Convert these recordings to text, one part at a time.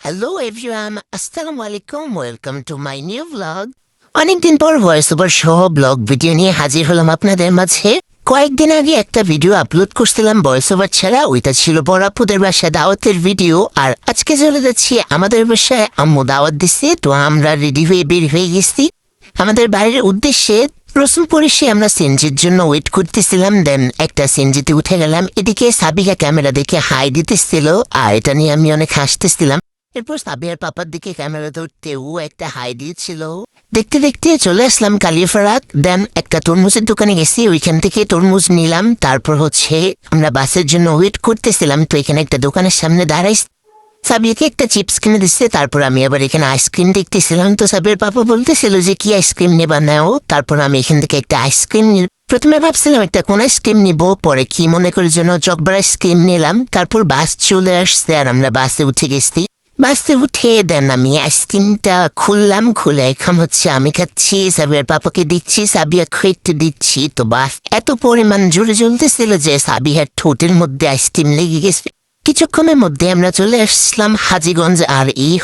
Hello everyone, আসসালামু আলাইকুম। Welcome to my new blog. অনেকদিন পর ভয়েস ওভার সহ ব্লগ ভিডিও নিয়ে হাজির হলাম আপনাদের মাঝে। কয়েকদিন আগে একটা ভিডিও আপলোড করছিলাম ভয়েস ওভার ছাড়া, ওইটা ছিল বড় আপুদের বাসায় দাওয়াতের ভিডিও। আর আজকে চলে যাচ্ছি আমাদের বাসায়, আম্মু দাওয়াত দিচ্ছে, তো আমরা রেডি হয়ে বের হয়ে গেছি আমাদের বাড়ির উদ্দেশ্যে। প্রথম পরিষে আমরা সিএনজির জন্য ওয়েট করতেছিলাম, দেন একটা সিএনজিতে উঠে গেলাম। এদিকে সাবিকা ক্যামেরা দেখে হাই দিতেছিল, আর এটা নিয়ে আমি অনেক হাসতেছিলাম। এরপর সাবিয়ার পাপার দিকে ক্যামেরা ধরতে ও একটা হাই দিয়েছিল। দেখতে দেখতে চলে আসলাম কালিয়াফারাত, দেন একটা তরমুজের দোকানে গেছি, ওইখান থেকে তরমুজ নিলাম। তারপর আমরা বাসের জন্য ওয়েট করতেছিলাম, তো এখানে একটা দোকানের সামনে দাঁড়াই সাবিয়াকে একটা চিপস কিনে দিচ্ছে। তারপর আমি আবার এখানে আইসক্রিম দেখতেছিলাম, তো সাবিয়ার পাপা বলতেছিল যে কি আইসক্রিম নেবা নাও। তারপর আমি এখান থেকে একটা আইসক্রিম প্রথমে ভাবছিলাম একটা কোন আইসক্রিম নিবো, পরে কি মনে করে জন্য চকবার আইসক্রিম নিলাম। তারপর বাস চলে আসছে আর আমরা বাসে উঠে গেছি। বাসে উঠে দেন আমি আইসক্রিমটা খুললাম, খুলে এখন আমি খাচ্ছি, সাবিয়ার পাপাকে দিচ্ছি, সাবিয়া খেতে দিচ্ছি। তো বাস এত পরিমাণ জোরে জ্বলতেছিল যে সাবিয়ার ঠোঁটের মধ্যে আইসক্রিম লেগে গেছে। কিছুক্ষণের মধ্যে আমরা চলে আসলাম হাজীগঞ্জ, আর এই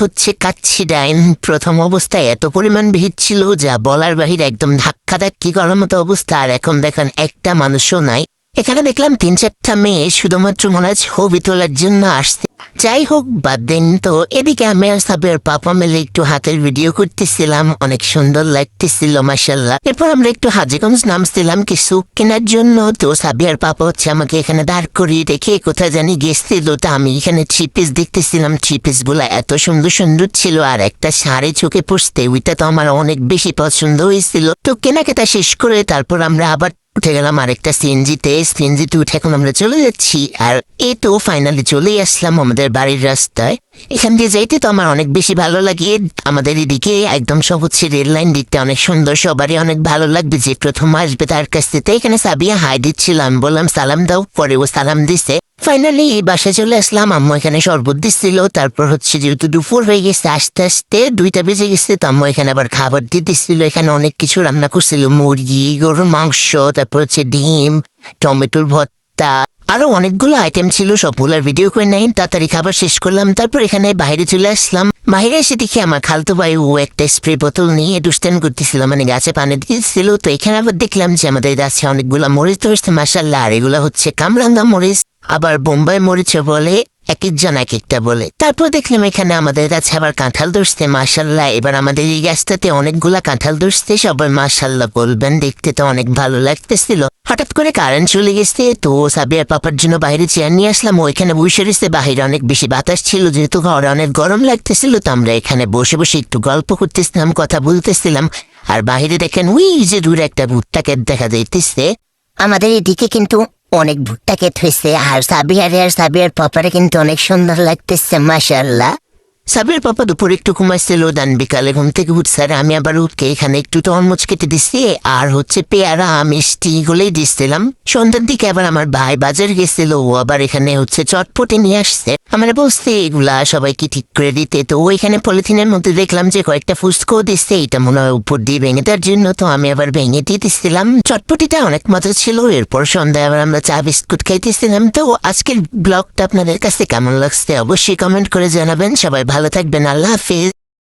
কাচ্চি ডাইন। প্রথম অবস্থায় এত পরিমাণ ভিড় ছিল যা বলার বাহিরে, একদম ধাক্কা ধাক্কি করার মতো অবস্থা। আর এখন দেখেন একটা মানুষও নাই। এখানে দেখলাম 3-4টা মেয়ে শুধুমাত্র মনে হয় ছবি তোলার জন্য আসছে। যাই হোক বাদ দিন। তো এদিকে আমি আর সাবিয়ার পাপা মিলে একটু হাতের ভিডিও করতেছিলাম, অনেক সুন্দর লাগতেছিল মাশাআল্লাহ। এরপর আমরা একটু হাজীগঞ্জ নামছিলাম কিছু কেনার জন্য। তো সাবিয়ার পাপা আমাকে এখানে দাঁড় করিয়ে রেখে কোথায় জানি গেছিল। তো আমি এখানে থ্রি পিস দেখতেছিলাম, থ্রি পিস গুলা এত সুন্দর সুন্দর ছিল। আর একটা শাড়ি চোখে পড়তে, ওইটা তো আমার অনেক বেশি পছন্দ হয়েছিল। তো কেনাকাটা শেষ করে তারপর আমরা আবার উঠে গেলাম আরেকটা সিএনজিতে উঠে এখন আমরা চলে যাচ্ছি। আর এই তো ফাইনালি চলে আসলাম আমাদের বাড়ির রাস্তায়। এখান দিয়ে যাইতে তো আমার অনেক বেশি ভালো লাগে। আমাদের এদিকে একদম সব রেল লাইন দিকটা অনেক সুন্দর, সবারই অনেক ভালো লাগবে যে প্রথম আসবে তার কাছ থেকে। এখানে সাবিয়া হাই দিচ্ছিলাম, বললাম সালাম দাও, পরে ও সালাম দিছে। ফাইনালি এই বাসায় চলে আসলাম, আম্মু এখানে শরবত দিচ্ছিল। তারপর যেহেতু দুপুর হয়ে গেছে, আস্তে আস্তে 2টা বেজে গেছে, তো আম্মু এখানে আবার খাবার দিতেছিল। এখানে অনেক কিছু রান্না করছিল, মুরগি, গরুর মাংস, তারপর ডিম, টমেটোর ভর্তা, আরো অনেকগুলো আইটেম ছিল। সবগুলোর ভিডিও করে নেই, তাড়াতাড়ি খাবার শেষ করলাম। তারপর এখানে বাইরে চলে আসলাম। বাইরে এসে দেখি আমার খালতো ভাই ও একটা স্প্রে বোতল নিয়ে দুষ্টান করতেছিল, মানে গাছে পানি দিতেছিল। তো এখানে আবার দেখলাম যে আমাদের গাছে অনেকগুলা মরিচ ধরছে মাশাআল্লাহ। আর এগুলা কামরাঙ্গা মরিচ, আবার বোম্বাই মরিচ বলে, এক একজন এক একটা বলে। তারপর দেখলাম এখানে আমাদের গাছে আবার কাঁঠাল ধরছে মাশাআল্লাহ। এবার আমাদের এই গাছটাতে অনেকগুলা কাঁঠাল ধরছে, সবাই মাশাআল্লাহ বলবেন, দেখতে তো অনেক ভালো লাগতেছিল। হঠাৎ করে কারেন্ট চলে গেছে, তো সাবিয়ার পাপার জন্য বাইরে চেয়ার নিয়ে আসলাম। ওইখানে বসে রয়েছে, বাহিরে অনেক বেশি বাতাস ছিল, যেহেতু ঘরে অনেক গরম লাগতেছিল। তো আমরা এখানে বসে বসে একটু গল্প করতেছিলাম, কথা বলতেছিলাম। আর বাহিরে দেখেন ওই যে দূরে একটা ভুট্টা ক্ষেত দেখা যাইতেছে। আমাদের এদিকে কিন্তু অনেক ভুট্টা ক্ষেত হয়েছে, আর সাবিয়ার পাপারে কিন্তু অনেক সুন্দর লাগতেছে মাশাআল্লাহ। সাবিয়ার পাপা দুপুরে একটু ঘুমাইছিল, দেন বিকালে ঘুম থেকে উঠছে। আর আমি আবার উঠকে এখানে একটু তরমুজ কেটে দিচ্ছি, আর পেয়ারা মিষ্টি গুলোই দিচ্ছিলাম। সন্ধ্যার দিকে আবার আমার ভাই বাজার গেছিল, ও আবার এখানে চটপটি নিয়ে আসছে। আমরা বলছি এগুলা সবাইকে ঠিক করে দিতে। তো ওইখানে পলিথিনের মধ্যে দেখলাম যে কয়েকটা ফুসকো দিচ্ছে, এটা মনে হয় উপর দিয়ে ভেঙে দেওয়ার জন্য। তো আমি আবার ভেঙে দিয়ে দিচ্ছিলাম। চটপটিটা অনেক মজা ছিল। এরপর সন্ধ্যায় আবার আমরা চা বিস্কুট খাইতেছিলাম। তো আজকের ব্লগটা আপনাদের কাছে কেমন লাগছে অবশ্যই কমেন্ট করে জানাবেন। সবাই ভালো থাকবেন, আল্লাহ হাফিজ।